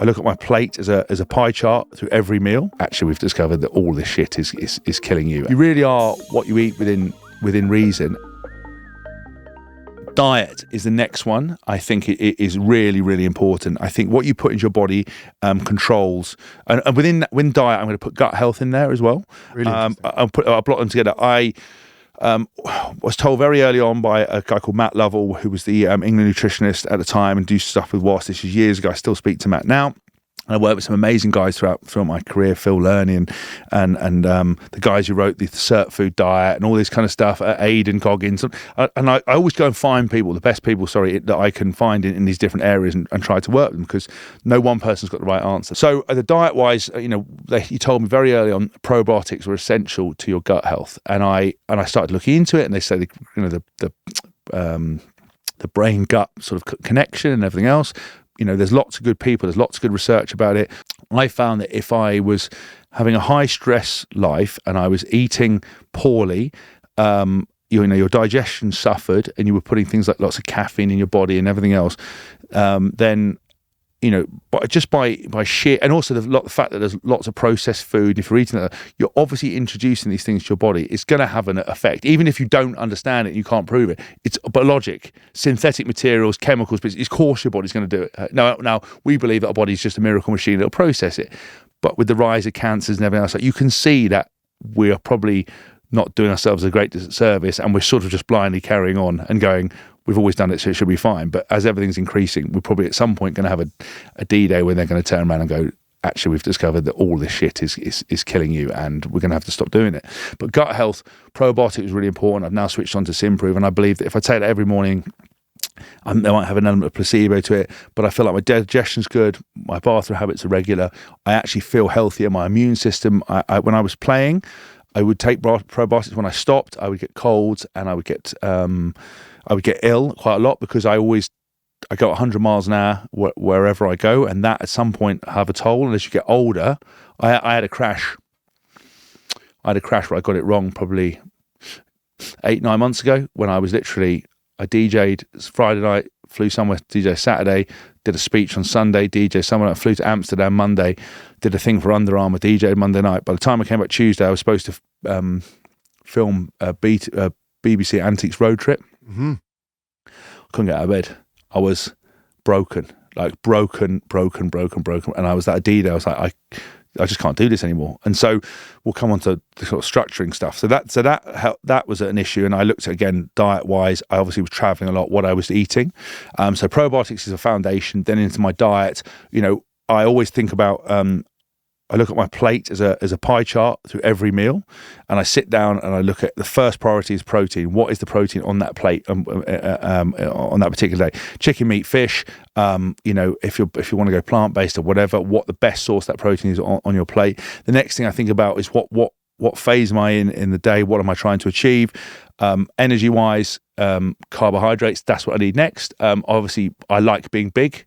I look at my plate as a pie chart through every meal. Actually, we've discovered that all this shit is killing you. You really are what you eat within reason. Diet is the next one. I think it is really, really important. I think what you put into your body controls, and within diet, I'm going to put gut health in there as well. Really I'll block them together. I was told very early on by a guy called Matt Lovell, who was the England nutritionist at the time and do stuff with WAS. This is years ago. I still speak to Matt now. And I worked with some amazing guys throughout my career, Phil Lerney and the guys who wrote the Cert Food Diet and all this kind of stuff, Aidan Goggins. And I always go and find people, the best people, that I can find in these different areas and try to work with them, because no one person's got the right answer. So the diet-wise, you told me very early on probiotics were essential to your gut health. And I started looking into it, and they say the brain-gut sort of connection and everything else. There's lots of good people, there's lots of good research about it. I found that if I was having a high stress life and I was eating poorly, your digestion suffered, and you were putting things like lots of caffeine in your body and everything else, then but just by sheer, and also the fact that there's lots of processed food, if you're eating that, you're obviously introducing these things to your body. It's going to have an effect, even if you don't understand it and you can't prove it. It's biologic, synthetic materials, chemicals, but of course your body's going to do it. Now we believe that our body's just a miracle machine that'll process it, but with the rise of cancers and everything else, you can see that we are probably not doing ourselves a great service, and we're sort of just blindly carrying on and going, we've always done it, so it should be fine. But as everything's increasing, we're probably at some point going to have a D-Day when they're going to turn around and go, actually, we've discovered that all this shit is killing you, and we're going to have to stop doing it. But gut health, probiotics is really important. I've now switched on to Simprove, and I believe that if I take that every morning, they might have an element of placebo to it, but I feel like my digestion's good, my bathroom habits are regular, I actually feel healthier, my immune system, when I was playing, I would take probiotics. When I stopped, I would get colds, and I would get ill quite a lot, because I go 100 miles an hour wherever I go, and that at some point have a toll. And as you get older, I had a crash. Where I got it wrong probably 8-9 months ago, when I was literally, I DJ'd Friday night, flew somewhere to DJ Saturday, did a speech on Sunday, DJ somewhere, I flew to Amsterdam Monday, did a thing for Under Armour, DJ'd Monday night. By the time I came back Tuesday, I was supposed to film a BBC Antiques road trip. Mm-hmm. I couldn't get out of bed. I was broken. And I was at a D-Day. I was like, I just can't do this anymore. And so we'll come on to the sort of structuring stuff. So that was an issue. And I looked at, again, diet-wise, I obviously was traveling a lot, what I was eating. So probiotics is a foundation. Then into my diet, I always think about, I look at my plate as a pie chart through every meal, and I sit down and I look at the first priority is protein. What is the protein on that plate on that particular day? Chicken, meat, fish. If you want to go plant-based or whatever, what the best source that protein is on your plate. The next thing I think about is what phase am I in the day? What am I trying to achieve? Energy-wise, carbohydrates. That's what I need next. Obviously, I like being big.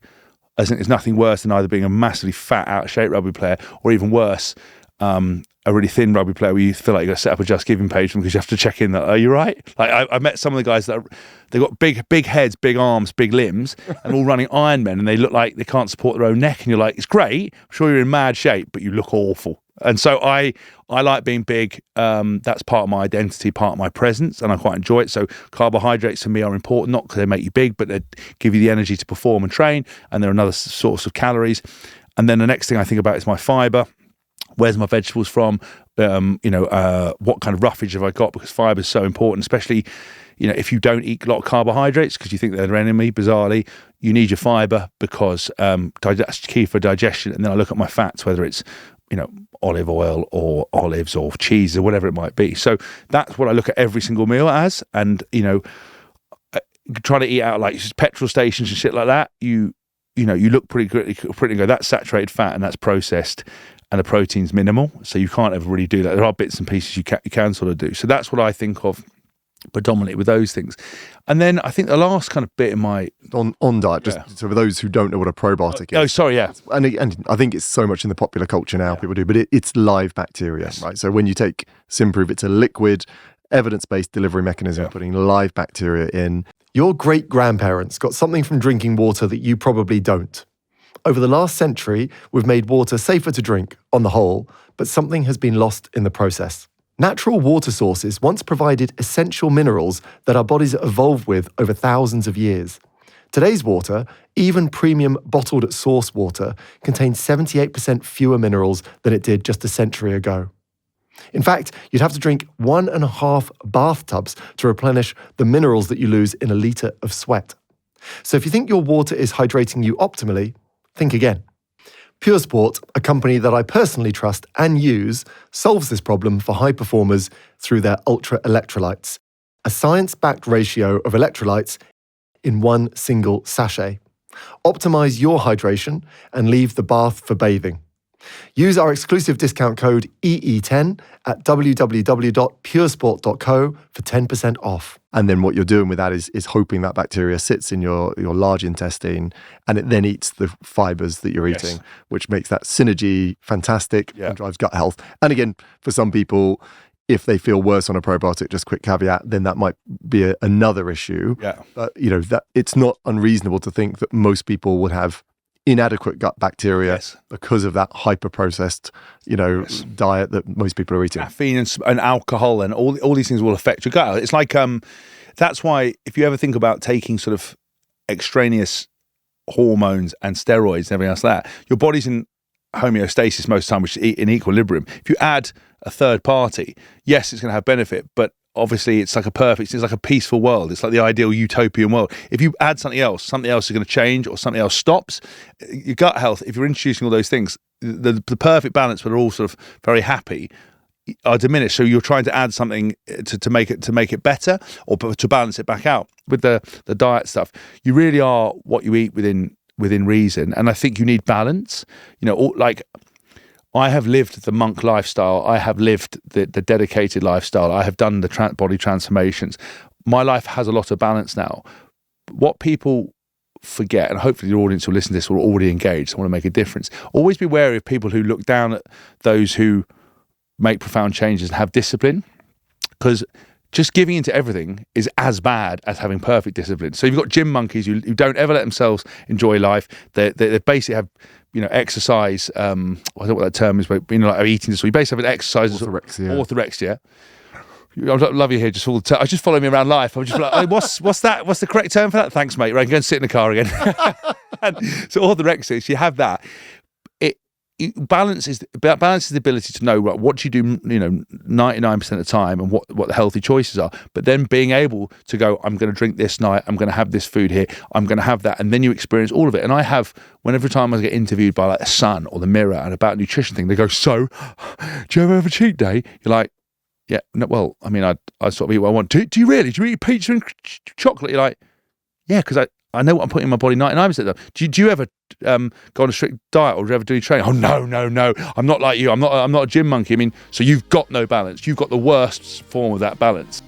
I think there's nothing worse than either being a massively fat, out of shape rugby player, or even worse, a really thin rugby player where you feel like you've got to set up a Just Giving page because you have to check in that, are you right? Like I met some of the guys that they've got big heads, big arms, big limbs, and all running Ironmen, and they look like they can't support their own neck. And you're like, it's great, I'm sure you're in mad shape, but you look awful. And so I like being big. That's part of my identity, part of my presence, and I quite enjoy it. So carbohydrates for me are important, not because they make you big, but they give you the energy to perform and train, and they're another source of calories. And then the next thing I think about is my fibre. Where's my vegetables from? What kind of roughage have I got? Because fibre is so important, especially, if you don't eat a lot of carbohydrates because you think they're an enemy, bizarrely, you need your fibre because that's key for digestion. And then I look at my fats, whether it's olive oil or olives or cheese or whatever it might be. So that's what I look at every single meal as. And trying to eat out like petrol stations and shit like that, you look pretty good and go, that's saturated fat and that's processed, and the protein's minimal, so you can't ever really do that. There are bits and pieces you can sort of do. So that's what I think of predominantly with those things. And then I think the last kind of bit in my on diet, just so for those who don't know what a probiotic is. Oh, sorry, yeah. And I think it's so much in the popular culture now, people do, but it's live bacteria, right? So when you take Simprove, it's a liquid, evidence-based delivery mechanism, putting live bacteria in. Your great-grandparents got something from drinking water that you probably don't. over the last century, we've made water safer to drink on the whole, but something has been lost in the process. Natural water sources once provided essential minerals that our bodies evolved with over thousands of years. Today's water, even premium bottled at source water, contains 78% fewer minerals than it did just a century ago. In fact, you'd have to drink 1.5 bathtubs to replenish the minerals that you lose in a litre of sweat. So if you think your water is hydrating you optimally, think again. Pure Sport, a company that I personally trust and use, solves this problem for high performers through their ultra electrolytes, a science-backed ratio of electrolytes in one single sachet. Optimize your hydration and leave the bath for bathing. Use our exclusive discount code EE10 at www.puresport.co for 10% off. And then what you're doing with that is hoping that bacteria sits in your large intestine and it then eats the fibers that you're eating, which makes that synergy fantastic and drives gut health. And again, for some people, if they feel worse on a probiotic, just quick caveat, then that might be another issue. Yeah. But that it's not unreasonable to think that most people would have inadequate gut bacteria because of that hyper-processed, diet that most people are eating. Caffeine and alcohol and all these things will affect your gut. It's like, that's why if you ever think about taking sort of extraneous hormones and steroids and everything else like that, your body's in homeostasis most of the time, which is in equilibrium. If you add a third party, yes, it's going to have benefit, but obviously it's like a peaceful world. It's like the ideal utopian world. If you add something else is going to change or something else stops. Your gut health, if you're introducing all those things, the perfect balance where they're all sort of very happy are diminished. So you're trying to add something to make it better or to balance it back out. With the diet stuff, you really are what you eat within reason. And I think you need balance. I have lived the monk lifestyle. I have lived the dedicated lifestyle. I have done the body transformations. My life has a lot of balance now. What people forget, and hopefully your audience who listen to this will already engage, so want to make a difference. Always be wary of people who look down at those who make profound changes and have discipline, because just giving into everything is as bad as having perfect discipline. So you've got gym monkeys who don't ever let themselves enjoy life. They basically have exercise. I don't know what that term is, but like eating disorder. You basically have an exercise orthorexia. I'd love you here just all the time. I just follow me around life. I'm just like, oh, what's that? What's the correct term for that? Thanks, mate. Right, go and sit in the car again. So orthorexia, you have that. Balance is the ability to know what you do 99% of the time and what the healthy choices are, but then being able to go, I'm going to drink this night, I'm going to have this food here, I'm going to have that, and then you experience all of it. And I have, whenever time I get interviewed by like The Sun or The Mirror and about nutrition thing, they go, so do you ever have a cheat day? You're like, yeah, no, well, I mean, I sort of eat what I want. Do you really? Do you eat pizza and chocolate? You're like, yeah, because I know what I'm putting in my body 99% of the time. Do you ever go on a strict diet or do you ever do training? Oh, no. I'm not like you. I'm not a gym monkey. I mean, so you've got no balance. You've got the worst form of that balance.